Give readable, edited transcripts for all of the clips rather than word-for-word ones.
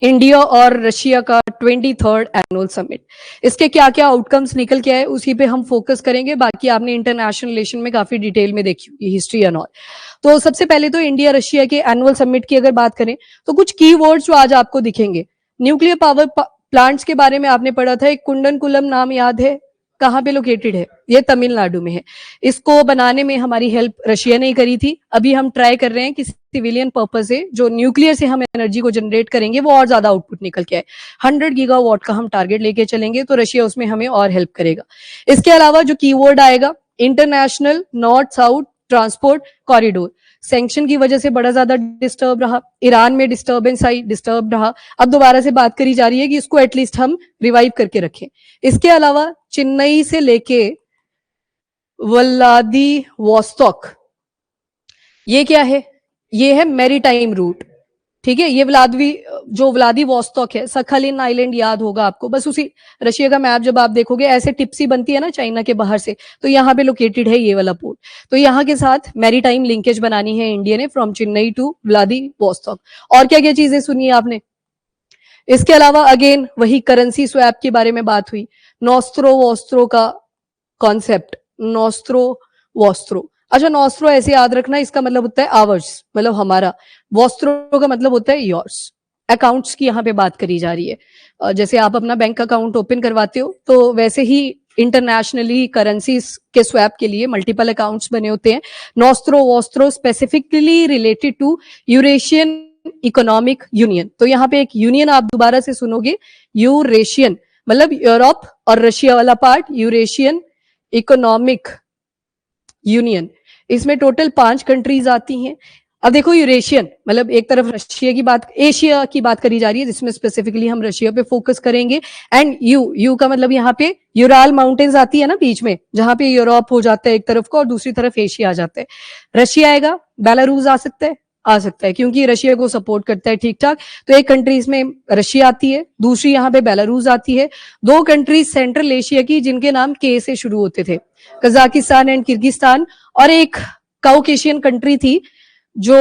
India और Russia का 23rd annual summit. इसके क्या क्या आउटकम्स निकल के आए उसी पे हम फोकस करेंगे। बाकी आपने इंटरनेशनल रिलेशन में काफी डिटेल में देखी होगी, हिस्ट्री एंड ऑल। तो सबसे पहले तो इंडिया रशिया के एनुअल समिट की अगर बात करें तो कुछ की वर्ड्स जो आज आपको दिखेंगे। न्यूक्लियर पावर प्लांट्स के बारे में आपने पढ़ा था, एक कुंडनकुलम नाम याद है, कहाँ पे लोकेटेड है? ये तमिलनाडु में है। इसको बनाने में हमारी हेल्प रशिया ने ही करी थी। अभी हम ट्राई कर रहे हैं कि सिविलियन पर्पज से जो न्यूक्लियर से हम एनर्जी को जनरेट करेंगे वो और ज्यादा आउटपुट निकल के आए। 100 गीगावाट का हम टारगेट लेके चलेंगे तो रशिया उसमें हमें और हेल्प करेगा। इसके अलावा जो कीवर्ड आएगा, international north south transport corridor, sanction की वजह से बड़ा ज्यादा डिस्टर्ब रहा, ईरान में डिस्टर्बेंस आई, डिस्टर्ब रहा। अब दोबारा से बात करी जा रही है कि इसको एटलीस्ट हम रिवाइव करके रखें। इसके अलावा चेन्नई से लेके व्लादिवोस्तोक, ये क्या है? ये है मैरीटाइम रूट, ठीक है। ये व्लादिवोस्तोक है, सखालिन आइलैंड याद होगा आपको, बस उसी रशिया का मैप जब आप देखोगे ऐसे टिप्सी बनती है ना चाइना के बाहर से, तो यहाँ पे लोकेटेड है ये वाला पोर्ट। तो यहाँ के साथ मैरीटाइम लिंकेज बनानी है इंडिया ने फ्रॉम चेन्नई टू व्लादिवोस्तोक। और क्या क्या चीजें सुनी है आपने? इसके अलावा अगेन वही करेंसी स्वैप के बारे में बात हुई, नोस्त्रो वोस्त्रो का कॉन्सेप्ट, नोस्त्रो वोस्त्रो। अच्छा, नोस्त्रो ऐसे याद रखना, इसका मतलब होता है आवर्स, मतलब हमारा। वोस्त्रो का मतलब होता है योर्स। अकाउंट्स की यहाँ पे बात करी जा रही है। जैसे आप अपना बैंक अकाउंट ओपन करवाते हो तो वैसे ही इंटरनेशनली करेंसीज के स्वैप के लिए मल्टीपल अकाउंट्स बने होते हैं। Nostro vostro specifically related to Eurasian economic union. तो यहाँ पे एक यूनियन आप दोबारा से सुनोगे, यूरेशियन मतलब यूरोप और रशिया वाला पार्ट, यूरेशियन इकोनॉमिक यूनियन। इसमें टोटल 5 कंट्रीज आती हैं। अब देखो, यूरेशियन मतलब एक तरफ रशिया की बात, एशिया की बात करी जा रही है जिसमें स्पेसिफिकली हम रशिया पे फोकस करेंगे। एंड यू का मतलब यहाँ पे यूराल माउंटेन्स आती है ना बीच में, जहां पे यूरोप हो जाता है एक तरफ को और दूसरी तरफ एशिया आ जाता है। रशिया आएगा, बेलारूस आ सकता है क्योंकि रशिया को सपोर्ट करता है ठीक ठाक। तो एक कंट्री इसमें रशिया आती है, दूसरी यहाँ पे बेलारूस आती है। 2 कंट्रीज सेंट्रल एशिया की जिनके नाम के से शुरू होते थे, कजाकिस्तान एंड किर्गिस्तान। और एक काउकेशियन कंट्री थी जो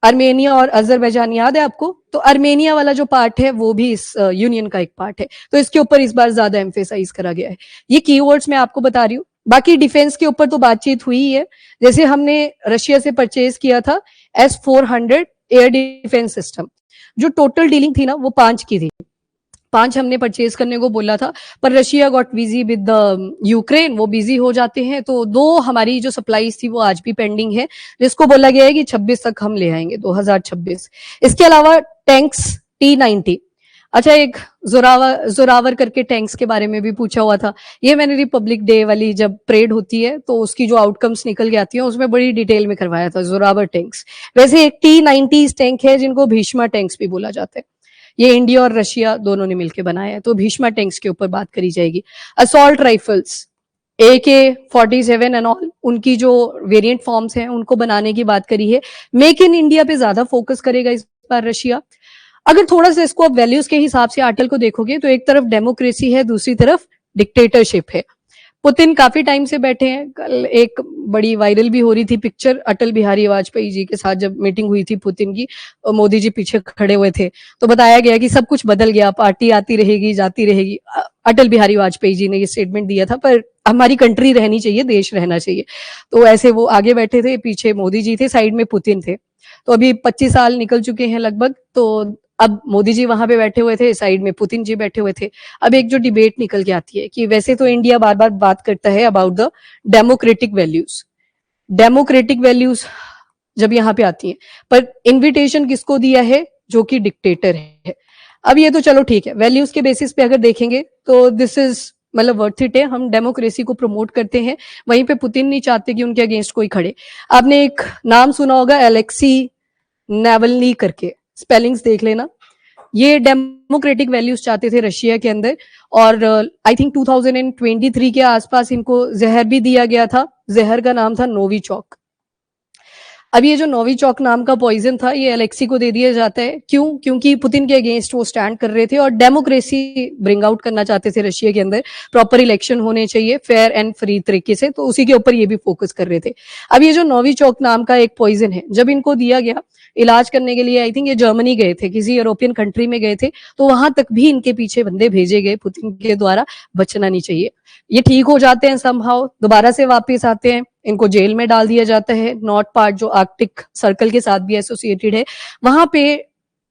आर्मेनिया और अजरबैजान, याद है आपको? तो आर्मेनिया वाला जो पार्ट है वो भी इस यूनियन का एक पार्ट है। तो इसके ऊपर इस बार ज्यादा एम्फेसाइज करा गया है। ये कीवर्ड्स मैं आपको बता रही हूँ। बाकी डिफेंस के ऊपर तो बातचीत हुई है। जैसे हमने रशिया से परचेज किया था S-400 एयर डिफेंस सिस्टम, जो टोटल डीलिंग थी ना वो 5 की थी। 5 हमने परचेज करने को बोला था, पर Russia got busy with Ukraine, वो बिजी हो जाते हैं। तो 2 हमारी जो सप्लाईज थी वो आज भी पेंडिंग है, जिसको बोला गया है कि 26 तक हम ले आएंगे, 2026। इसके अलावा टैंक्स T-90। अच्छा, एक जोरावर करके टैंक्स के बारे में भी पूछा हुआ था। ये मैंने रिपब्लिक डे वाली जब परेड होती है तो उसकी जो आउटकम्स निकल के आती है उसमें बड़ी डिटेल में करवाया था, जोरावर टैंक्स। वैसे एक T-90 टैंक है जिनको भीष्मा टैंक्स भी बोला जाता है। ये इंडिया और रशिया दोनों ने मिलकर बनाया है। तो भीष्मा टैंक्स के ऊपर बात करी जाएगी। Assault rifles AK-47 and all, उनकी जो वेरिएंट फॉर्म्स हैं उनको बनाने की बात करी है। मेक इन इंडिया पे ज्यादा फोकस करेगा इस बार रशिया। अगर थोड़ा सा इसको आप वैल्यूज के हिसाब से आर्टिकल को देखोगे तो एक तरफ डेमोक्रेसी है, दूसरी तरफ डिक्टेटरशिप है। पुतिन काफी टाइम से बैठे हैं। कल एक बड़ी वायरल भी हो रही थी पिक्चर अटल बिहारी वाजपेयी जी के साथ, जब मीटिंग हुई थी पुतिन की, मोदी जी पीछे खड़े हुए थे। तो बताया गया कि सब कुछ बदल गया, पार्टी आती रहेगी जाती रहेगी। अटल बिहारी वाजपेयी जी ने ये स्टेटमेंट दिया था, पर हमारी कंट्री रहनी चाहिए, देश रहना चाहिए। तो ऐसे वो आगे बैठे थे, पीछे मोदी जी थे, साइड में पुतिन थे। तो अभी 25 साल निकल चुके हैं लगभग। तो अब मोदी जी वहां पे बैठे हुए थे, साइड में पुतिन जी बैठे हुए थे। अब एक जो डिबेट निकल के आती है कि वैसे तो इंडिया बार बार बात करता है about the democratic values, democratic values जब यहाँ पे आती हैं, पर इन्विटेशन किसको दिया है? जो कि डिक्टेटर है। अब ये तो चलो ठीक है, वैल्यूज के बेसिस पे अगर देखेंगे तो दिस इज मतलब वर्थ इट है। हम डेमोक्रेसी को प्रमोट करते हैं, वहीं पे पुतिन नहीं चाहते कि उनके अगेंस्ट कोई खड़े। आपने एक नाम सुना होगा, एलेक्सी नावल्नी करके, स्पेलिंग्स देख लेना। ये डेमोक्रेटिक वैल्यूज चाहते थे रशिया के अंदर, और आई थिंक 2023 के आसपास इनको जहर भी दिया गया था। जहर का नाम था नोविचॉक। अब ये जो नोविचॉक नाम का पॉइजन था ये अलेक्सी को दे दिया जाता है, क्यों? क्योंकि पुतिन के अगेंस्ट वो स्टैंड कर रहे थे और डेमोक्रेसी ब्रिंग आउट करना चाहते थे रशिया के अंदर, प्रॉपर इलेक्शन होने चाहिए फेयर एंड फ्री तरीके से, तो उसी के ऊपर ये भी फोकस कर रहे थे। अब ये जो नोविचॉक नाम का एक पॉइजन है, जब इनको दिया गया इलाज करने के लिए, आई थिंक ये जर्मनी गए थे, किसी यूरोपियन कंट्री में गए थे, तो वहां तक भी इनके पीछे बंदे भेजे गए पुतिन के द्वारा, बचना नहीं चाहिए। ये ठीक हो जाते हैं समहाउ, दोबारा से वापस आते हैं, इनको जेल में डाल दिया जाता है। नॉर्थ पार्ट जो आर्कटिक सर्कल के साथ भी एसोसिएटेड है, वहां पे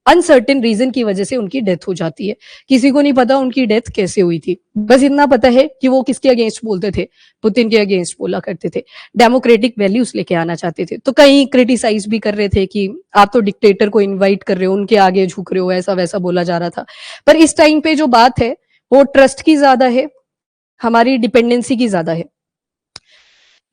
अनसर्टेन रीजन की वजह से उनकी डेथ हो जाती है। किसी को नहीं पता उनकी डेथ कैसे हुई थी, बस इतना पता है कि वो किसके अगेंस्ट बोलते थे, पुतिन के अगेंस्ट बोला करते थे, डेमोक्रेटिक वैल्यूज लेके आना चाहते थे। तो कहीं क्रिटिसाइज भी कर रहे थे कि आप तो डिक्टेटर को इन्वाइट कर रहे हो, उनके आगे झुक रहे हो, ऐसा वैसा बोला जा रहा था। पर इस टाइम पे जो बात है वो ट्रस्ट की ज्यादा है, हमारी डिपेंडेंसी की ज्यादा है।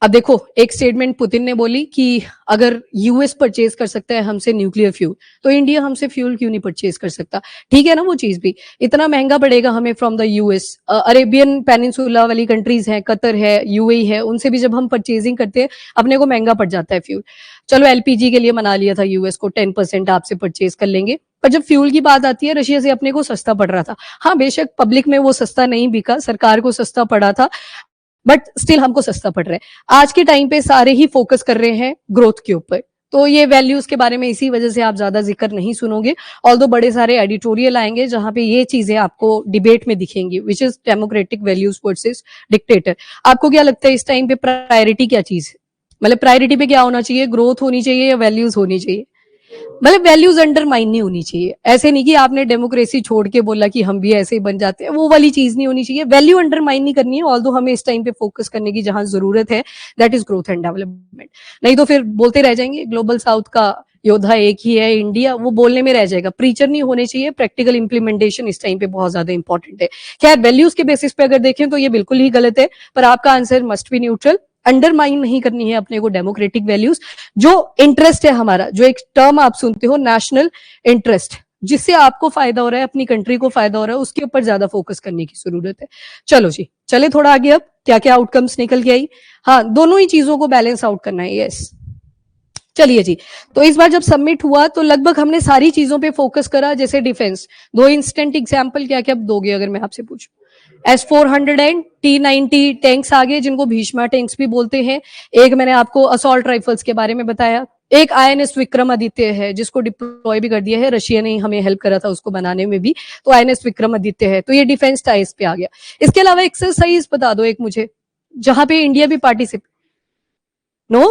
अब देखो, एक स्टेटमेंट पुतिन ने बोली कि अगर यूएस परचेज कर सकता है हमसे न्यूक्लियर फ्यूल, तो इंडिया हमसे फ्यूल क्यों नहीं परचेज कर सकता? ठीक है ना, वो चीज भी इतना महंगा पड़ेगा हमें from the US. Arabian peninsula वाली कंट्रीज हैं, कतर है, यूएई है, उनसे भी जब हम परचेजिंग करते हैं अपने को महंगा पड़ जाता है फ्यूल। चलो एलपीजी के लिए मना लिया था यूएस को, 10% आपसे परचेज कर लेंगे, पर जब फ्यूल की बात आती है रशिया से अपने को सस्ता पड़ रहा था। हाँ बेशक पब्लिक में वो सस्ता नहीं बिका, सरकार को सस्ता पड़ा था, बट स्टिल हमको सस्ता पड़ रहा है। आज के टाइम पे सारे ही फोकस कर रहे हैं ग्रोथ के ऊपर, तो ये वैल्यूज के बारे में इसी वजह से आप ज्यादा जिक्र नहीं सुनोगे। ऑल्दो बड़े सारे एडिटोरियल आएंगे जहां पे ये चीजें आपको डिबेट में दिखेंगी, which is democratic values versus dictator. आपको क्या लगता है इस टाइम पे प्रायोरिटी क्या चीज है? मतलब प्रायोरिटी पे क्या होना चाहिए, ग्रोथ होनी चाहिए या वैल्यूज होनी चाहिए? मतलब वैल्यूज अंडरमाइन नहीं होनी चाहिए। ऐसे नहीं कि आपने डेमोक्रेसी छोड़ के बोला कि हम भी ऐसे ही बन जाते हैं, वो वाली चीज नहीं होनी चाहिए। वैल्यू अंडरमाइन नहीं करनी है, ऑल्दो हमें इस टाइम पे फोकस करने की जहां जरूरत है, that is growth and development. नहीं तो फिर बोलते रह जाएंगे ग्लोबल साउथ का योद्धा एक ही है इंडिया, वो बोलने में रह जाएगा। प्रीचर नहीं होने चाहिए, प्रैक्टिकल इंप्लीमेंटेशन इस टाइम पे बहुत ज्यादा इंपॉर्टेंट है। खैर वैल्यूज के बेसिस पे अगर देखें तो ये बिल्कुल ही गलत है, पर आपका answer must be neutral. Undermine नहीं करनी है अपने को डेमोक्रेटिक वैल्यूज। जो इंटरेस्ट है हमारा, जो एक टर्म आप सुनते हो नेशनल इंटरेस्ट, जिससे आपको फायदा हो रहा है, अपनी कंट्री को फायदा हो रहा है, उसके ऊपर ज्यादा फोकस करने की जरूरत है। चलो जी, चले थोड़ा आगे। अब क्या क्या आउटकम्स निकल के आई? हाँ, दोनों ही चीजों को बैलेंस आउट करना है। यस, चलिए जी। तो इस बार जब सबमिट हुआ तो लगभग हमने सारी चीजों पे फोकस करा। जैसे डिफेंस, दो इंस्टेंट एग्जांपल क्या क्या दोगे अगर मैं आपसे पूछूं? S-400 एंड T-90 टैंक्स आ गए, जिनको भीष्मा टैंक्स भी बोलते हैं। एक मैंने आपको असॉल्ट राइफल्स के बारे में बताया। एक INS विक्रमादित्य है, जिसको डिप्लॉय भी कर दिया है, रशिया ने हमें हेल्प करा था उसको बनाने में भी, तो INS विक्रमादित्य है। तो ये डिफेंस टाइप्स पे आ गया। इसके अलावा एक्सरसाइज बता दो एक मुझे, जहां पे इंडिया भी पार्टिसिपेट। नो,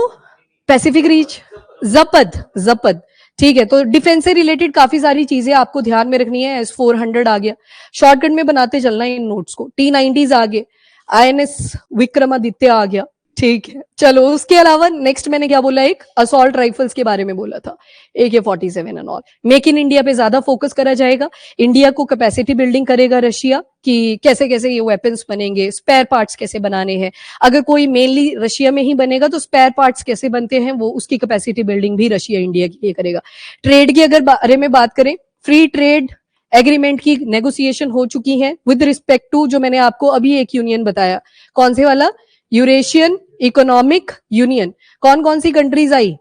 पैसिफिक रीच, जपद, जपद, ठीक है। तो डिफेंस से रिलेटेड काफी सारी चीजें आपको ध्यान में रखनी है। S-400 आ गया, शॉर्टकट में बनाते चलना है इन नोट्स को। T-90s आ गए, INS विक्रमादित्य आ गया, ठीक है। चलो उसके अलावा नेक्स्ट मैंने क्या बोला, एक असॉल्ट राइफल्स के बारे में बोला था, AK-47 and all. Make in India पे ज्यादा फोकस करा जाएगा। इंडिया को कैपेसिटी बिल्डिंग करेगा रशिया कि कैसे कैसे ये वेपन्स बनेंगे, स्पेयर पार्ट्स कैसे बनाने हैं। अगर कोई मेनली रशिया में ही बनेगा तो स्पेयर पार्ट्स कैसे बनते हैं, वो उसकी कैपेसिटी बिल्डिंग भी रशिया इंडिया के लिए करेगा। ट्रेड की अगर बारे में बात करें, फ्री ट्रेड एग्रीमेंट की नेगोशिएशन हो चुकी है विद रिस्पेक्ट टू, जो मैंने आपको अभी एक यूनियन बताया, कौन से वाला, यूरेशियन इकोनॉमिक यूनियन। कौन कौन सी कंट्रीज आई?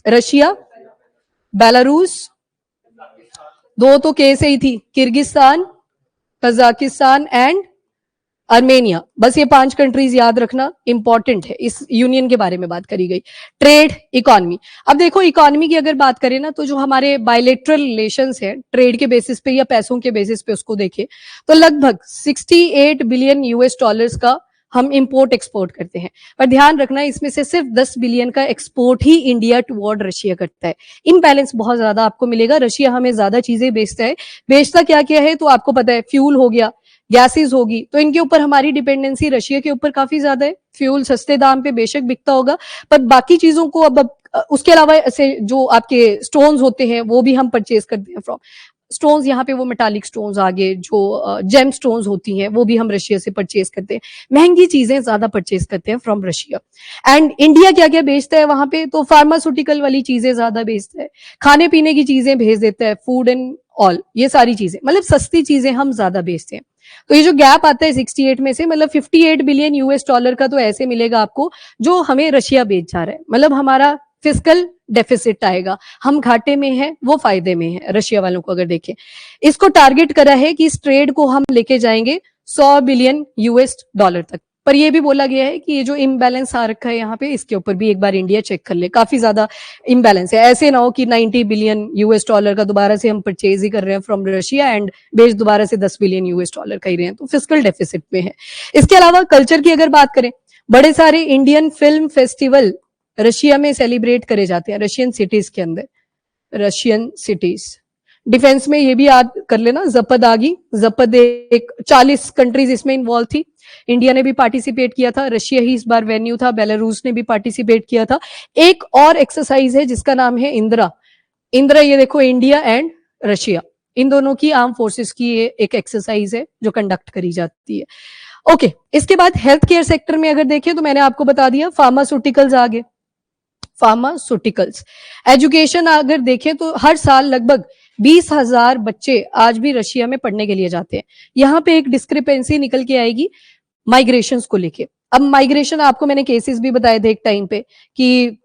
रशिया, बेलारूस, दो तो के से ही थी, किर्गिस्तान, कजाकिस्तान एंड आर्मेनिया। बस ये 5 कंट्रीज याद रखना, इंपॉर्टेंट है, इस यूनियन के बारे में बात करी गई। Trade, economy. अब देखो इकोनॉमी की अगर बात करें ना, तो जो हमारे बायलेटरल रिलेशंस है ट्रेड के बेसिस पे या पैसों के बेसिस पे उसको देखें, तो लगभग 68 बिलियन US डॉलर्स का हम इंपोर्ट एक्सपोर्ट करते हैं। पर ध्यान रखना, इसमें से सिर्फ 10 बिलियन का एक्सपोर्ट ही इंडिया टुवर्ड रशिया करता है। इम्बैलेंस बहुत ज्यादा आपको मिलेगा। रशिया हमें ज्यादा चीजें बेचता है। बेचता क्या क्या है तो आपको पता है, फ्यूल हो गया, गैसेस होगी, तो इनके ऊपर हमारी डिपेंडेंसी रशिया के ऊपर काफी ज्यादा है। फ्यूल सस्ते दाम पे बेशक बिकता होगा, पर बाकी चीजों को अब उसके अलावा ऐसे जो आपके स्टोन्स होते हैं वो भी हम परचेज करते हैं फ्रॉम स्टोन्स। यहाँ पे वो मेटालिक स्टोन्स आ गए, जो जेम स्टोन्स होती हैं, वो भी हम रशिया से परचेज करते हैं। महंगी चीजें ज्यादा परचेज करते हैं फ्रॉम रशिया। एंड इंडिया क्या क्या बेचता है वहां पे, तो फार्मास्यूटिकल वाली चीजें ज्यादा बेचता है, खाने पीने की चीजें भेज देता है, फूड एंड ऑल, ये सारी चीजें, मतलब सस्ती चीजें हम ज्यादा बेचते हैं। तो ये जो गैप आता है 68 में से, मतलब 58 बिलियन US डॉलर का तो ऐसे मिलेगा आपको जो हमें रशिया बेच जा रहा है। मतलब हमारा फिस्कल डेफिसिट आएगा। हम घाटे में हैं, वो फायदे में है। रशिया वालों को अगर देखें, इसको टारगेट करा है कि इस ट्रेड को हम लेके जाएंगे 100 बिलियन यूएस डॉलर तक। पर ये भी बोला गया है कि ये जो इम्बैलेंस आ रखा है यहाँ पे, इसके ऊपर भी एक बार इंडिया चेक कर ले। काफी ज्यादा इम्बैलेंस है, ऐसे ना हो कि 90 बिलियन यूएस डॉलर का दोबारा से हम परचेज ही कर रहे हैं फ्रॉम रशिया एंड बेच दोबारा से 10 बिलियन यूएस डॉलर का ही रहे हैं, तो फिस्कल डेफिसिट में है। इसके अलावा कल्चर की अगर बात करें, बड़े सारे इंडियन फिल्म फेस्टिवल रशिया में सेलिब्रेट करे जाते हैं, रशियन सिटीज के अंदर। रशियन सिटीज, डिफेंस में ये भी याद कर लेना, जपद आ गई। जपद एक 40 कंट्रीज इसमें इन्वॉल्व थी, इंडिया ने भी पार्टिसिपेट किया था, रशिया ही इस बार वेन्यू था, बेलारूस ने भी पार्टिसिपेट किया था। एक और एक्सरसाइज है जिसका नाम है इंदिरा। इंदिरा, ये देखो, इंडिया एंड रशिया, इन दोनों की आर्म फोर्सेस की ये एक एक्सरसाइज है जो कंडक्ट करी जाती है। ओके, इसके बाद हेल्थ केयर सेक्टर में अगर देखें तो मैंने आपको बता दिया, फार्मास्यूटिकल्स आगे, फार्मास्यूटिकल्स। एजुकेशन अगर देखें तो हर साल लगभग 20,000 बच्चे आज भी रशिया में पढ़ने के लिए जाते हैं। यहाँ पे एक डिस्क्रिपेंसी निकल के आएगी माइग्रेशन को लेके। अब माइग्रेशन, आपको मैंने केसेस भी बताए थे एक टाइम पे कि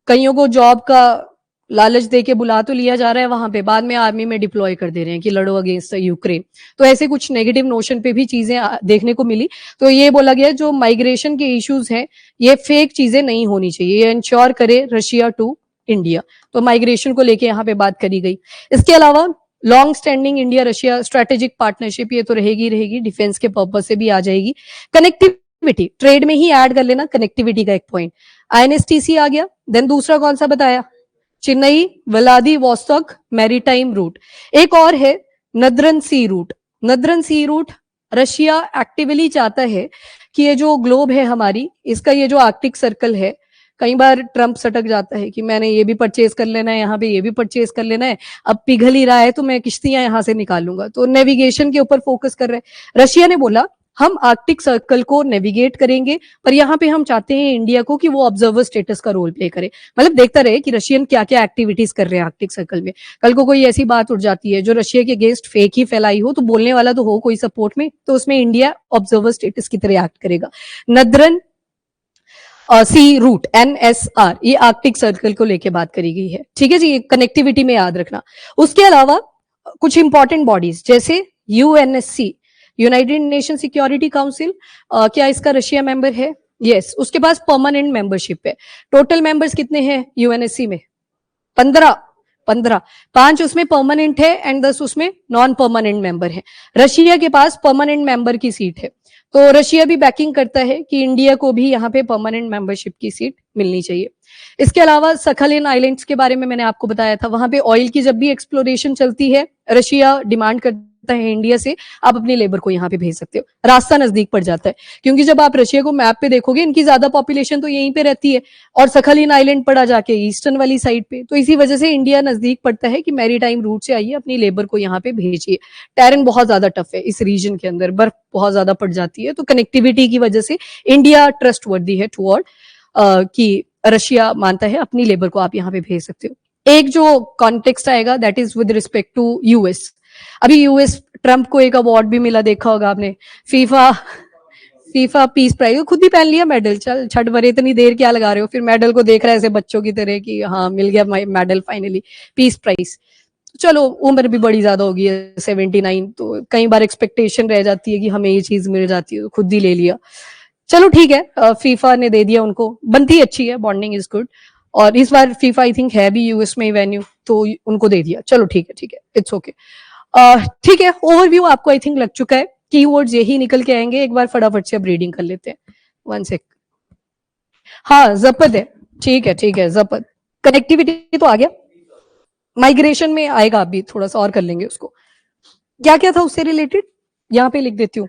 कईयों को जॉब का लालच दे के बुला तो लिया जा रहा है वहां पे, बाद में आर्मी में डिप्लॉय कर दे रहे हैं कि लड़ो अगेंस्ट यूक्रेन। तो ऐसे कुछ नेगेटिव नोशन पे भी चीजें देखने को मिली। तो ये बोला गया जो माइग्रेशन के इश्यूज हैं, ये फेक चीजें नहीं होनी चाहिए, ये इंश्योर करे रशिया टू इंडिया। तो माइग्रेशन को लेके यहाँ पे बात करी गई। इसके अलावा long standing India Russia strategic partnership, ये तो रहेगी रहेगी, डिफेंस के पर्पज से भी आ जाएगी। कनेक्टिविटी, ट्रेड में ही ऐड कर लेना कनेक्टिविटी का एक पॉइंट। आईएनएसटीसी आ गया। देन दूसरा कौन सा बताया, चेन्नई व्लादिवोस्तोक मैरीटाइम रूट। एक और है नद्रन सी रूट। नद्रन सी रूट रशिया एक्टिवली चाहता है कि ये जो ग्लोब है हमारी, इसका ये जो आर्कटिक सर्कल है, कई बार ट्रंप सटक जाता है कि मैंने ये भी परचेज कर लेना है, यहाँ पे ये भी परचेज कर लेना है, अब पिघल ही रहा है तो मैं किश्तियां यहाँ से निकालूंगा। तो नेविगेशन के ऊपर फोकस कर रहे हैं। रशिया ने बोला हम आर्कटिक सर्कल को नेविगेट करेंगे, पर यहाँ पे हम चाहते हैं इंडिया को कि वो ऑब्जर्वर स्टेटस का रोल प्ले करे। मतलब देखता रहे कि रशियन क्या क्या एक्टिविटीज कर रहे हैं आर्कटिक सर्कल में। कल को कोई ऐसी बात उठ जाती है जो रशिया के अगेंस्ट फेक ही फैलाई हो, तो बोलने वाला तो हो कोई सपोर्ट में, तो उसमें इंडिया ऑब्जर्वर स्टेटस की तरह एक्ट करेगा। नद्रन सी रूट NSR, ये आर्कटिक सर्कल को लेके बात करी गई है। ठीक है जी, ये कनेक्टिविटी में याद रखना। उसके अलावा कुछ इंपॉर्टेंट बॉडीज जैसे UNSC, United nation security council, क्या इसका रशिया मेंबर है? यस, उसके पास परमानेंट मेंबरशिप है। टोटल मेंबर्स कितने हैं UNSC में? 15। 5 उसमें परमानेंट है एंड 10 उसमें नॉन परमानेंट मेंबर है। रशिया के पास परमानेंट मेंबर की सीट है, तो रशिया भी बैकिंग करता है कि इंडिया को भी यहाँ पे परमानेंट मेंबरशिप की सीट मिलनी चाहिए। इसके अलावा सखालिन आइलैंड्स के बारे में मैंने आपको बताया था, वहां पे ऑयल की जब भी एक्सप्लोरेशन चलती है, रशिया डिमांड करता है इंडिया से आप अपनी लेबर को यहाँ पे भेज सकते हो। रास्ता नजदीक पड़ जाता है, क्योंकि जब आप रशिया को मैप पे देखोगे, इनकी ज्यादा पॉपुलेशन तो यहीं पे रहती है और सखालिन आइलैंड पड़ा जाके ईस्टर्न वाली साइड पे, तो इसी वजह से इंडिया नजदीक पड़ता है कि मैरीटाइम रूट से आइए, अपनी लेबर को यहाँ पे भेजिए। टेरेन बहुत ज्यादा टफ है इस रीजन के अंदर, बर्फ बहुत ज्यादा पड़ जाती है, तो कनेक्टिविटी की वजह से इंडिया ट्रस्ट वर्दी है टुवर्ड कि रशिया मानता है अपनी लेबर को आप यहाँ पे भेज सकते हो। एक जो कॉन्टेक्स्ट आएगा that is with respect to US. अभी यूएस, ट्रंप को एक अवार्ड भी मिला, देखा होगा आपने, फीफा पीस प्राइज। खुद ही पहन लिया मेडल, चल छठ भरे, इतनी देर क्या लगा रहे हो, फिर मेडल को देख रहा है ऐसे बच्चों की तरह कि हाँ मिल गया मेडल फाइनली, पीस प्राइज। चलो उम्र भी बड़ी ज्यादा होगी है 79, तो कई बार एक्सपेक्टेशन रह जाती है कि हमें ये चीज मिल जाती है, तो खुद ही ले लिया। चलो ठीक है, फीफा ने दे दिया उनको, बनती अच्छी है, बॉन्डिंग इज गुड। और इस बार फीफा आई थिंक है भी यूएस में वेन्यू, तो उनको दे दिया। चलो ठीक है, इट्स ओके। ठीक है, ओवरव्यू आपको आई थिंक लग चुका है, कीवर्ड्स यही निकल के आएंगे। एक बार फटाफट से अब रीडिंग कर लेते हैं, 1 सेक। हाँ, जपद है, ठीक है, जपद। कनेक्टिविटी तो आ गया, माइग्रेशन में आएगा, अभी थोड़ा सा और कर लेंगे उसको। क्या क्या था उससे रिलेटेड, यहाँ पे लिख देती हूँ।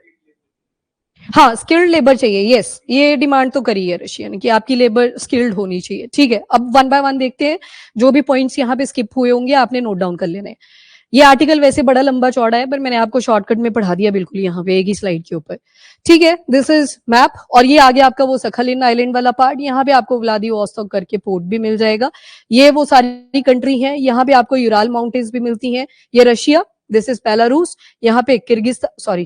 हाँ, स्किल्ड लेबर चाहिए, यस, ये डिमांड तो करी है रशिया ने कि आपकी लेबर स्किल्ड होनी चाहिए। ठीक है, अब 1 बाय 1 देखते हैं, जो भी पॉइंट्स यहाँ पे स्किप हुए होंगे आपने नोट डाउन कर लेने हैं। ये आर्टिकल वैसे बड़ा लंबा चौड़ा है, पर मैंने आपको शॉर्टकट में पढ़ा दिया बिल्कुल यहाँ पे एक ही स्लाइड के ऊपर। ठीक है, दिस इज मैप, और ये आगे आपका वो सखालिन आइलैंड वाला पार्ट, यहाँ पे आपको व्लादिवोस्तोक करके पोर्ट भी मिल जाएगा। ये वो सारी कंट्री है, यहाँ पे आपको यूराल माउंटेन्स भी मिलती हैं। ये रशिया, दिस इज बेलारूस, यहाँ पे किर्गिस्तान, सॉरी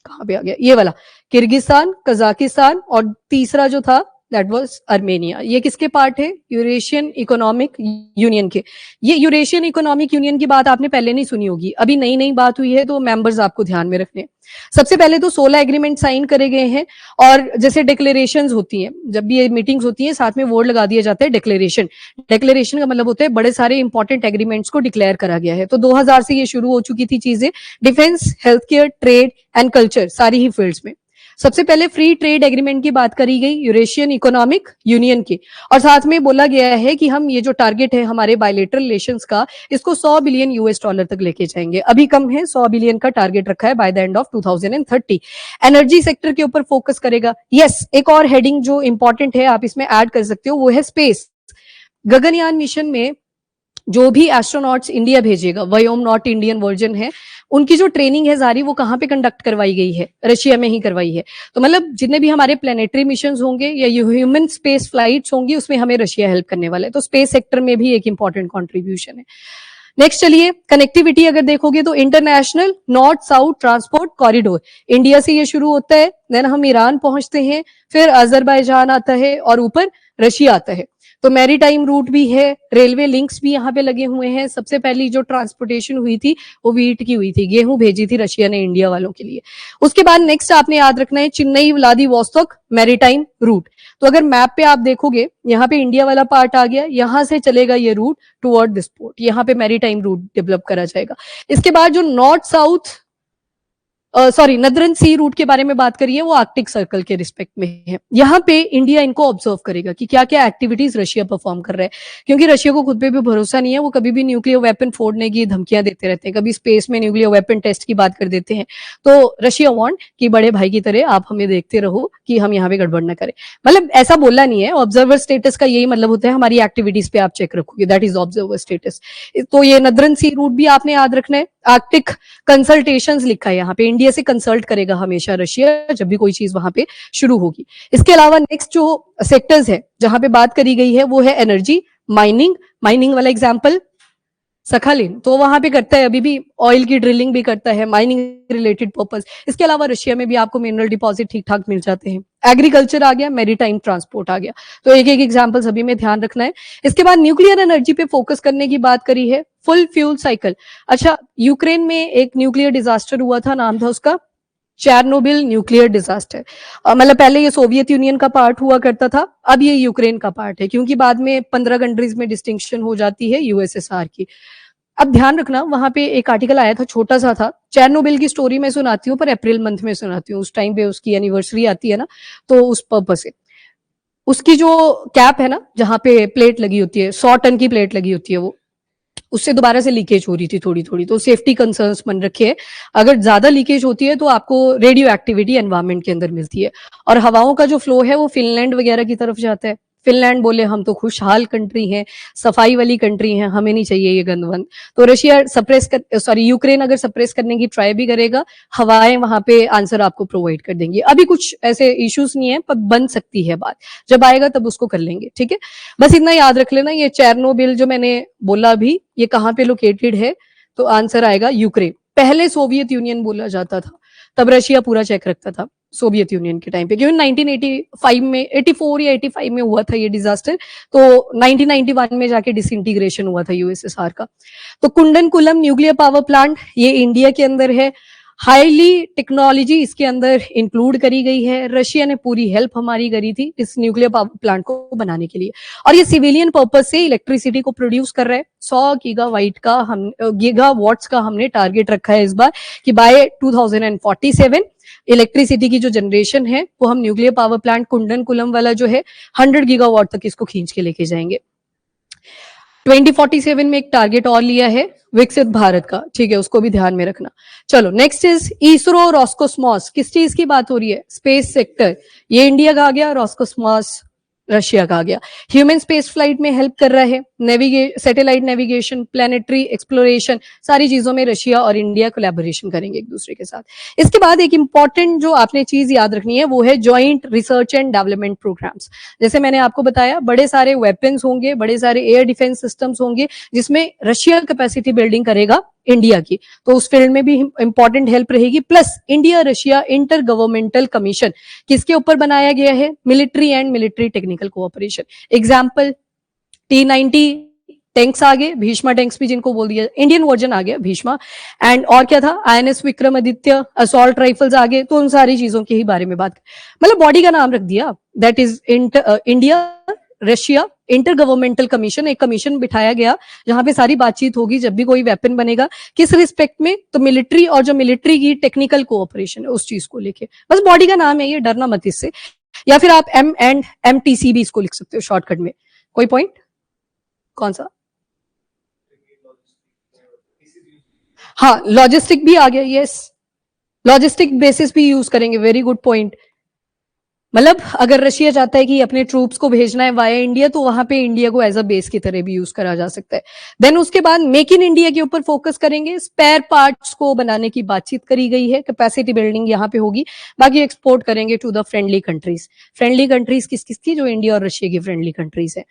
कहाँ पे आ गया, ये वाला किर्गिस्तान, कजाकिस्तान, और तीसरा जो था दैट वाज आर्मेनिया। ये किसके पार्ट है? यूरेशियन इकोनॉमिक यूनियन के। ये यूरेशियन इकोनॉमिक यूनियन की बात आपने पहले नहीं सुनी होगी, अभी नई नई बात हुई है, तो मेंबर्स आपको ध्यान में रखने। सबसे पहले तो 16 एग्रीमेंट साइन करे गए हैं, और जैसे डिक्लेरेशंस होती हैं, जब भी ये मीटिंग्स होती हैं साथ में वर्ड लगा दिया जाता है डिक्लेरेशन। डिक्लेरेशन का मतलब होता है बड़े सारे इंपॉर्टेंट एग्रीमेंट्स को डिक्लेयर करा गया है। तो 2000 से ये शुरू हो चुकी थी चीजें, defence, health care, trade and culture, सारी ही फील्ड्स में। सबसे पहले फ्री ट्रेड एग्रीमेंट की बात करी गई यूरेशियन इकोनॉमिक यूनियन की, और साथ में बोला गया है कि हम ये जो टारगेट है हमारे बायलेटरल रिलेशंस का, इसको 100 बिलियन यूएस डॉलर तक लेके जाएंगे। अभी कम है, 100 बिलियन का टारगेट रखा है by the end of 2030। Energy sector के ऊपर फोकस करेगा। यस, एक और हेडिंग जो इंपॉर्टेंट है आप इसमें ऐड कर सकते हो, वो है स्पेस। गगनयान मिशन में जो भी एस्ट्रोनॉट्स इंडिया भेजेगा, व्योम नॉट इंडियन वर्जन है, उनकी जो ट्रेनिंग है सारी वो कहां पे कंडक्ट करवाई गई है? रशिया में ही करवाई है। तो मतलब जितने भी हमारे प्लेनेटरी मिशंस होंगे या ह्यूमन स्पेस फ्लाइट्स होंगी, उसमें हमें रशिया हेल्प करने वाला है। तो स्पेस सेक्टर में भी एक इंपॉर्टेंट कॉन्ट्रीब्यूशन है। नेक्स्ट चलिए, कनेक्टिविटी अगर देखोगे तो international north south transport corridor, India से ये शुरू होता है, देन हम ईरान पहुंचते हैं, फिर अजरबैजान आता है और ऊपर रशिया आता है। तो मैरीटाइम रूट भी है, रेलवे लिंक्स भी यहाँ पे लगे हुए हैं। सबसे पहली जो ट्रांसपोर्टेशन हुई थी वो व्हीट की हुई थी, गेहूं भेजी थी रशिया ने इंडिया वालों के लिए। उसके बाद नेक्स्ट आपने याद रखना है चेन्नई व्लादिवोस्तोक मैरीटाइम रूट। तो अगर मैप पे आप देखोगे, यहाँ पे इंडिया वाला पार्ट आ गया, यहां से चलेगा ये रूट टुवर्ड दिस पोर्ट, यहाँ पे मैरीटाइम रूट डेवलप करा जाएगा। इसके बाद जो नॉर्थ साउथ नदरन सी रूट के बारे में बात करिए, वो आर्कटिक सर्कल के रिस्पेक्ट में है। यहाँ पे इंडिया इनको ऑब्जर्व करेगा कि क्या क्या एक्टिविटीज रशिया परफॉर्म कर रहा है, क्योंकि रशिया को खुद पे भी भरोसा नहीं है, वो कभी भी न्यूक्लियर वेपन फोड़ने की धमकियां देते रहते हैं, कभी स्पेस में न्यूक्लियर वेपन टेस्ट की बात कर देते हैं। तो रशिया वांट कि बड़े भाई की तरह आप हमें देखते रहो कि हम यहाँ पे गड़बड़ न करें। मतलब ऐसा बोलना नहीं है, ऑब्जर्वर स्टेटस का यही मतलब होता है हमारी एक्टिविटीज पे आप चेक रखोगे, दैट इज ऑब्जर्वर स्टेटस। तो ये नदरन सी रूट भी आपने याद रखना है। आर्कटिक कंसल्टेशंस लिखा है यहाँ पे, इंडिया से कंसल्ट करेगा हमेशा रशिया जब भी कोई चीज वहां पे शुरू होगी। इसके अलावा नेक्स्ट जो सेक्टर्स है जहां पे बात करी गई है वो है एनर्जी, माइनिंग। माइनिंग वाला एग्जांपल सखालिन, तो वहां पे करता है, अभी भी ऑयल की ड्रिलिंग भी करता है, माइनिंग रिलेटेड पर्पस। इसके अलावा रशिया में भी आपको मिनरल डिपॉजिट ठीक ठाक मिल जाते हैं। एग्रीकल्चर आ गया, मैरीटाइम ट्रांसपोर्ट आ गया। तो एक एक एग्जांपल सभी में ध्यान रखना है। इसके बाद न्यूक्लियर एनर्जी पे फोकस करने की बात करी है, फुल फ्यूल साइकिल। अच्छा, यूक्रेन में एक न्यूक्लियर डिजास्टर हुआ था, नाम था उसका चेरनोबिल न्यूक्लियर डिजास्टर। मतलब पहले ये सोवियत यूनियन का पार्ट हुआ करता था, अब ये यूक्रेन का पार्ट है, क्योंकि बाद में 15 कंट्रीज में डिस्टिंक्शन हो जाती है यूएसएसआर की। अब ध्यान रखना, वहां पे एक आर्टिकल आया था, छोटा सा था। चेरनोबिल की स्टोरी मैं सुनाती हूँ, पर अप्रैल मंथ में सुनाती हूँ, उस टाइम पे उसकी एनिवर्सरी आती है ना, तो उस पर्पज से। उसकी जो कैप है ना, जहां पे प्लेट लगी होती है, 100 टन की प्लेट लगी होती है, वो उससे दोबारा से लीकेज हो रही थी थोड़ी थोड़ी। तो सेफ्टी कंसर्न्स बन रखे हैं, अगर ज्यादा लीकेज होती है तो आपको रेडियो एक्टिविटी एनवायरमेंट के अंदर मिलती है। और हवाओं का जो फ्लो है वो फिनलैंड वगैरह की तरफ जाता है। फिनलैंड बोले हम तो खुशहाल कंट्री हैं, सफाई वाली कंट्री हैं, हमें नहीं चाहिए ये गंदवंद। तो रशिया यूक्रेन अगर सप्रेस करने की ट्राई भी करेगा, हवाएं वहां पे आंसर आपको प्रोवाइड कर देंगी। अभी कुछ ऐसे इश्यूज नहीं है, पर बन सकती है बात, जब आएगा तब उसको कर लेंगे, ठीक है। बस इतना याद रख लेना, ये चेरनोबिल जो मैंने बोला अभी, ये कहाँ पे लोकेटेड है, तो आंसर आएगा यूक्रेन। पहले सोवियत यूनियन बोला जाता था, तब रशिया पूरा चेक रखता था सोवियत यूनियन के टाइम पे, क्योंकि 1985 में 84 या 85 में हुआ था ये डिजास्टर, तो 1991 में जाके डिसइंटीग्रेशन हुआ था यूएसएसआर का। तो कुंडनकुलम न्यूक्लियर पावर प्लांट ये इंडिया के अंदर है, हाईली टेक्नोलॉजी इसके अंदर इंक्लूड करी गई है। रशिया ने पूरी हेल्प हमारी करी थी इस न्यूक्लियर पावर प्लांट को बनाने के लिए, और ये सिविलियन पर्पस से इलेक्ट्रिसिटी को प्रोड्यूस कर रहा है। 100 गीगावाट्स का हमने टारगेट रखा है इस बार, कि बाय 2047 इलेक्ट्रिसिटी की जो जनरेशन है वो हम न्यूक्लियर पावर प्लांट कुंडनकुलम वाला जो है 100 गीगावाट तक इसको खींच के लेके जाएंगे। 2047 में एक टारगेट और लिया है विकसित भारत का, ठीक है, उसको भी ध्यान में रखना। चलो नेक्स्ट इज इसरो रॉस्कोस्मॉस। किस चीज की बात हो रही है? Space sector. ये इंडिया का आ गया, रॉस्कोस्मॉस रशिया का आ गया। ह्यूमन स्पेस फ्लाइट में हेल्प कर रहा है, सैटेलाइट नेविगेशन, प्लैनेटरी एक्सप्लोरेशन, सारी चीजों में रशिया और इंडिया कोलैबोरेशन करेंगे एक दूसरे के साथ। इसके बाद एक इंपॉर्टेंट जो आपने चीज याद रखनी है वो है joint research and development programs. जैसे मैंने आपको बताया, बड़े सारे वेपन्स होंगे, बड़े सारे एयर डिफेंस सिस्टम्स होंगे, जिसमें रशिया कैपेसिटी बिल्डिंग करेगा इंडिया की, तो उस फील्ड में भी इंपॉर्टेंट हेल्प रहेगी। Plus India Russia inter governmental commission किसके ऊपर बनाया गया है? Military and military technical cooperation. Example T-90 tanks आ गए, भीष्मा टैंक्स भी जिनको बोल दिया, इंडियन वर्जन आ गया भीष्मा। एंड और क्या था? INS विक्रमादित्य, असॉल्ट राइफल्स आ गए। तो उन सारी चीजों के ही बारे में बात, मतलब बॉडी का नाम रख दिया, that is India Russia inter governmental commission. एक कमीशन बिठाया गया जहां पे सारी बातचीत होगी जब भी कोई वेपन बनेगा, किस रिस्पेक्ट में? तो मिलिट्री और जो मिलिट्री की टेक्निकल कोऑपरेशन है उस चीज को लेके। बस बॉडी का नाम है ये, डरना मत इससे। या फिर आप MTC भी इसको लिख सकते हो शॉर्टकट में। कोई पॉइंट? कौन सा? हाँ, लॉजिस्टिक भी आ गया, यस, लॉजिस्टिक बेसिस भी यूज करेंगे, वेरी गुड पॉइंट। मतलब अगर रशिया चाहता है कि अपने ट्रूप्स को भेजना है वाया इंडिया, तो वहां पे इंडिया को एज अ बेस की तरह भी यूज करा जा सकता है। देन उसके बाद मेक इन इंडिया के ऊपर फोकस करेंगे, स्पेयर पार्ट्स को बनाने की बातचीत करी गई है, कैपेसिटी बिल्डिंग यहाँ पे होगी। बाकी एक्सपोर्ट करेंगे to the friendly countries. Friendly countries किस किस की? जो इंडिया और रशिया की फ्रेंडली कंट्रीज है।